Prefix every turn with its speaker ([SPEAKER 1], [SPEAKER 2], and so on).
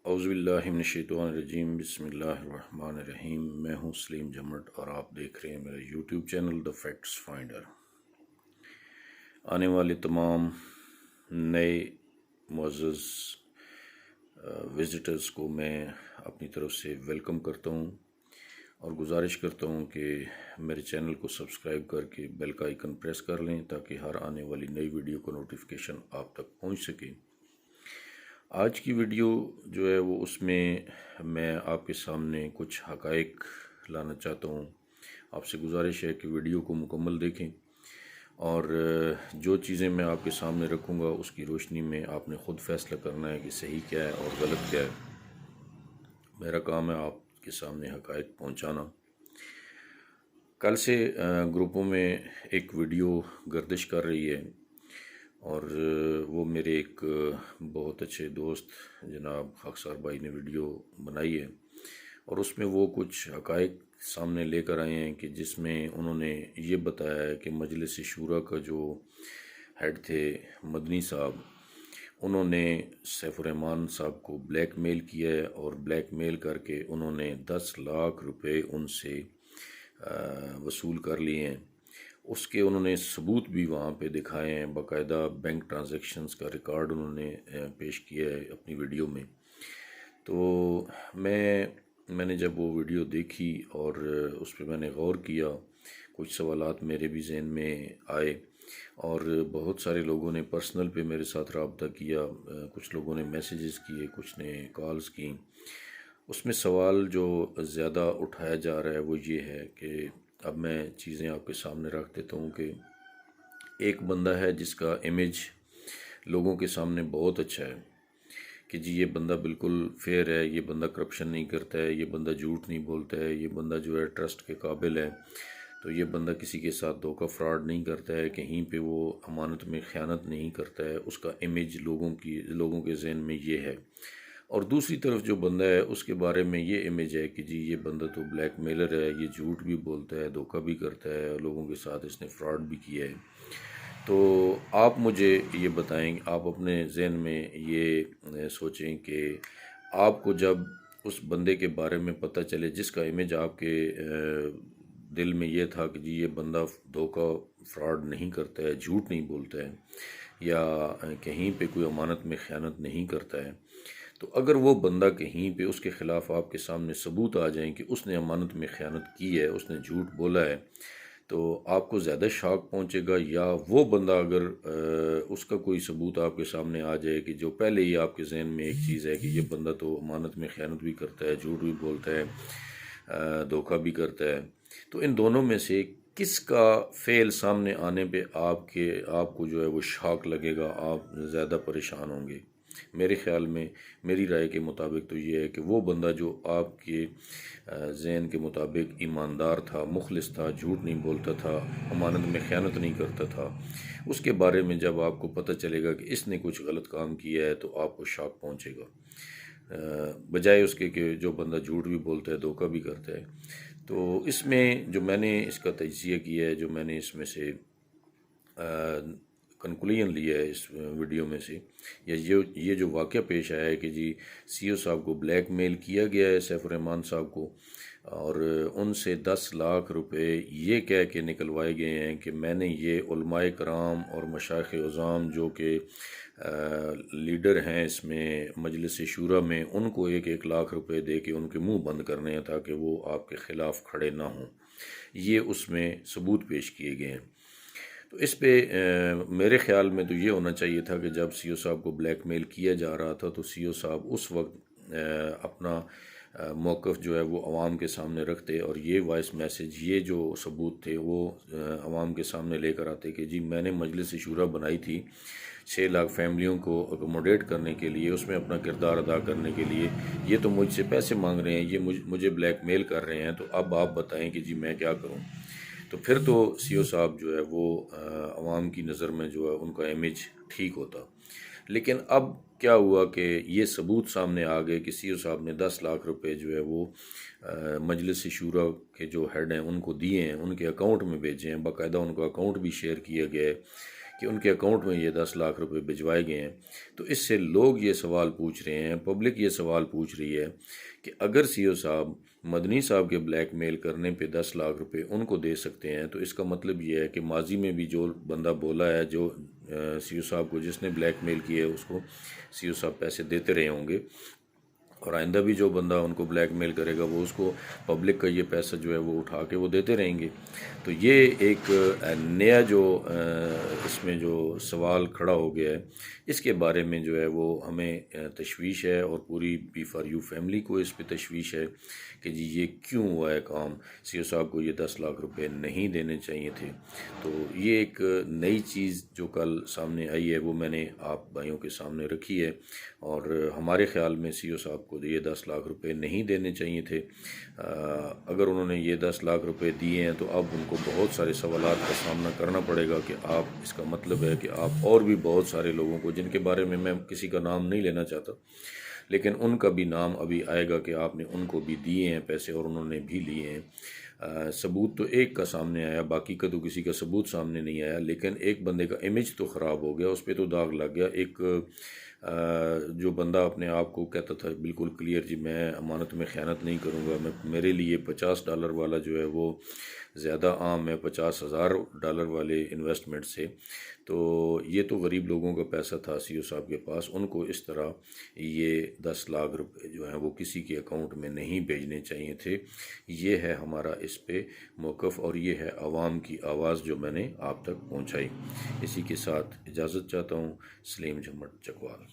[SPEAKER 1] اعوذ باللہ من الشیطان الرجیم، بسم اللہ الرحمن الرحیم۔ میں ہوں سلیم جمٹ اور آپ دیکھ رہے ہیں میرا YouTube channel the facts finder. آنے والے تمام نئے معزز وزٹرز کو میں اپنی طرف سے ویلکم کرتا ہوں اور گزارش کرتا ہوں کہ میرے چینل کو سبسکرائب کر کے بیل کا آئیکن پریس کر لیں تاکہ ہر آنے والی نئی ویڈیو کو نوٹیفیکیشن آپ تک پہنچ سکے۔ آج کی ویڈیو جو ہے وہ اس میں آپ کے سامنے کچھ حقائق لانا چاہتا ہوں۔ آپ سے گزارش ہے کہ ویڈیو کو مکمل دیکھیں اور جو چیزیں میں آپ کے سامنے رکھوں گا اس کی روشنی میں آپ نے خود فیصلہ کرنا ہے کہ صحیح کیا ہے اور غلط کیا ہے۔ میرا کام ہے آپ کے سامنے حقائق پہنچانا۔ کل سے گروپوں میں ایک ویڈیو گردش کر رہی ہے اور وہ میرے ایک بہت اچھے دوست جناب خاکسار بھائی نے ویڈیو بنائی ہے اور اس میں وہ کچھ حقائق سامنے لے کر آئے ہیں کہ جس میں انہوں نے یہ بتایا ہے کہ مجلس شورا کا جو ہیڈ تھے مدنی صاحب، انہوں نے سیف الرحمان صاحب کو بلیک میل کیا ہے اور بلیک میل کر کے انہوں نے 10 لاکھ روپے ان سے وصول کر لیے ہیں۔ اس کے انہوں نے ثبوت بھی وہاں پہ دکھائے ہیں، باقاعدہ بینک ٹرانزیکشنز کا ریکارڈ انہوں نے پیش کیا ہے اپنی ویڈیو میں۔ تو میں نے جب وہ ویڈیو دیکھی اور اس پہ میں نے غور کیا، کچھ سوالات میرے بھی ذہن میں آئے اور بہت سارے لوگوں نے پرسنل پہ میرے ساتھ رابطہ کیا، کچھ لوگوں نے میسیجز کیے، کچھ نے کالز کی۔ اس میں سوال جو زیادہ اٹھایا جا رہا ہے وہ یہ ہے کہ اب میں چیزیں آپ کے سامنے رکھ دیتا ہوں کہ ایک بندہ ہے جس کا امیج لوگوں کے سامنے بہت اچھا ہے کہ جی یہ بندہ بالکل فیئر ہے، یہ بندہ کرپشن نہیں کرتا ہے، یہ بندہ جھوٹ نہیں بولتا ہے، یہ بندہ جو ہے ٹرسٹ کے قابل ہے، تو یہ بندہ کسی کے ساتھ دھوکہ فراڈ نہیں کرتا ہے، کہیں پہ وہ امانت میں خیانت نہیں کرتا ہے۔ اس کا امیج لوگوں کے ذہن میں یہ ہے۔ اور دوسری طرف جو بندہ ہے اس کے بارے میں یہ امیج ہے کہ جی یہ بندہ تو بلیک میلر ہے، یہ جھوٹ بھی بولتا ہے، دھوکہ بھی کرتا ہے، لوگوں کے ساتھ اس نے فراڈ بھی کیا ہے۔ تو آپ مجھے یہ بتائیں، آپ اپنے ذہن میں یہ سوچیں کہ آپ کو جب اس بندے کے بارے میں پتہ چلے جس کا امیج آپ کے دل میں یہ تھا کہ جی یہ بندہ دھوکہ فراڈ نہیں کرتا ہے، جھوٹ نہیں بولتا ہے یا کہیں پہ کوئی امانت میں خیانت نہیں کرتا ہے، تو اگر وہ بندہ کہیں پہ اس کے خلاف آپ کے سامنے ثبوت آ جائیں کہ اس نے امانت میں خیانت کی ہے، اس نے جھوٹ بولا ہے، تو آپ کو زیادہ شاک پہنچے گا، یا وہ بندہ اگر اس کا کوئی ثبوت آپ کے سامنے آ جائے کہ جو پہلے ہی آپ کے ذہن میں ایک چیز ہے کہ یہ بندہ تو امانت میں خیانت بھی کرتا ہے، جھوٹ بھی بولتا ہے، دھوکہ بھی کرتا ہے، تو ان دونوں میں سے کس کا فعل سامنے آنے پہ آپ کو جو ہے وہ شاک لگے گا، آپ زیادہ پریشان ہوں گے؟ میرے خیال میں، میری رائے کے مطابق تو یہ ہے کہ وہ بندہ جو آپ کے ذہن کے مطابق ایماندار تھا، مخلص تھا، جھوٹ نہیں بولتا تھا، امانت میں خیانت نہیں کرتا تھا، اس کے بارے میں جب آپ کو پتہ چلے گا کہ اس نے کچھ غلط کام کیا ہے تو آپ کو شاک پہنچے گا، بجائے اس کے کہ جو بندہ جھوٹ بھی بولتا ہے، دھوکہ بھی کرتا ہے۔ تو اس میں جو میں نے اس کا تجزیہ کیا ہے، جو میں نے اس میں سے کنکلوژن لیا ہے اس ویڈیو میں سے، یا یہ جو واقعہ پیش آیا ہے کہ جی سی او صاحب کو بلیک میل کیا گیا ہے سیف الرحمان صاحب کو، اور ان سے 10 لاکھ روپے یہ کہہ کے نکلوائے گئے ہیں کہ میں نے یہ علماء کرام اور مشائخ عظام جو کہ لیڈر ہیں اس میں مجلس شورا میں، ان کو 1-1 لاکھ روپے دے کے ان کے منہ بند کرنے ہیں تاکہ وہ آپ کے خلاف کھڑے نہ ہوں، یہ اس میں ثبوت پیش کیے گئے ہیں۔ تو اس پہ میرے خیال میں تو یہ ہونا چاہیے تھا کہ جب سی او صاحب کو بلیک میل کیا جا رہا تھا تو سی او صاحب اس وقت اپنا موقف جو ہے وہ عوام کے سامنے رکھتے اور یہ وائس میسیج، یہ جو ثبوت تھے وہ عوام کے سامنے لے کر آتے کہ جی میں نے مجلس شورا بنائی تھی 6 لاکھ فیملیوں کو اکوموڈیٹ کرنے کے لیے، اس میں اپنا کردار ادا کرنے کے لیے، یہ تو مجھ سے پیسے مانگ رہے ہیں، یہ مجھے بلیک میل کر رہے ہیں، تو اب آپ بتائیں کہ جی میں کیا کروں؟ تو پھر تو سی او صاحب جو ہے وہ عوام کی نظر میں جو ہے ان کا امیج ٹھیک ہوتا۔ لیکن اب کیا ہوا کہ یہ ثبوت سامنے آ گئے کہ سی او صاحب نے 10 لاکھ روپے جو ہے وہ مجلس شورا کے جو ہیڈ ہیں ان کو دیے ہیں، ان کے اکاؤنٹ میں بھیجے ہیں، باقاعدہ ان کا اکاؤنٹ بھی شیئر کیا گیا ہے کہ ان کے اکاؤنٹ میں یہ 10 لاکھ روپے بھجوائے گئے ہیں، تو اس سے لوگ یہ سوال پوچھ رہے ہیں، پبلک یہ سوال پوچھ رہی ہے کہ اگر سی او صاحب مدنی صاحب کے بلیک میل کرنے پہ 10 لاکھ روپے ان کو دے سکتے ہیں، تو اس کا مطلب یہ ہے کہ ماضی میں بھی جو بندہ بولا ہے، جو سی او صاحب کو جس نے بلیک میل کیا ہے، اس کو سی او صاحب پیسے دیتے رہے ہوں گے، اور آئندہ بھی جو بندہ ان کو بلیک میل کرے گا وہ اس کو پبلک کا یہ پیسہ جو ہے وہ اٹھا کے وہ دیتے رہیں گے۔ تو یہ ایک نیا جو اس میں جو سوال کھڑا ہو گیا ہے، اس کے بارے میں جو ہے وہ ہمیں تشویش ہے، اور پوری بی فار یو فیملی کو اس پہ تشویش ہے کہ جی یہ کیوں ہوا ہے کام، سی او صاحب کو یہ 10 لاکھ روپے نہیں دینے چاہیے تھے۔ تو یہ ایک نئی چیز جو کل سامنے آئی ہے وہ میں نے آپ بھائیوں کے سامنے رکھی ہے، اور ہمارے خیال میں سی او صاحب کو یہ 10 لاکھ روپے نہیں دینے چاہیے تھے۔ اگر انہوں نے یہ 10 لاکھ روپے دیے ہیں تو اب ان کو بہت سارے سوالات کا سامنا کرنا پڑے گا، کہ آپ، اس کا مطلب ہے کہ آپ اور بھی بہت سارے لوگوں کو، جن کے بارے میں کسی کا نام نہیں لینا چاہتا، لیکن ان کا بھی نام ابھی آئے گا کہ آپ نے ان کو بھی دیے ہیں پیسے اور انہوں نے بھی لیے ہیں۔ ثبوت تو ایک کا سامنے آیا، باقی کا تو کسی کا ثبوت سامنے نہیں آیا، لیکن ایک بندے کا امیج تو خراب ہو گیا، اس پہ تو داغ لگ گیا۔ ایک جو بندہ اپنے آپ کو کہتا تھا بالکل کلیئر، جی میں امانت میں خیانت نہیں کروں گا، میرے لیے $50 والا جو ہے وہ زیادہ عام ہے $50,000 والے انویسٹمنٹ سے، تو یہ تو غریب لوگوں کا پیسہ تھا سی او صاحب کے پاس، ان کو اس طرح یہ 10 لاکھ روپے جو ہیں وہ کسی کے اکاؤنٹ میں نہیں بھیجنے چاہیے تھے۔ یہ ہے ہمارا اس پہ موقف، اور یہ ہے عوام کی آواز جو میں نے آپ تک پہنچائی۔ اسی کے ساتھ اجازت چاہتا ہوں، سلیم جھمٹ چکوال۔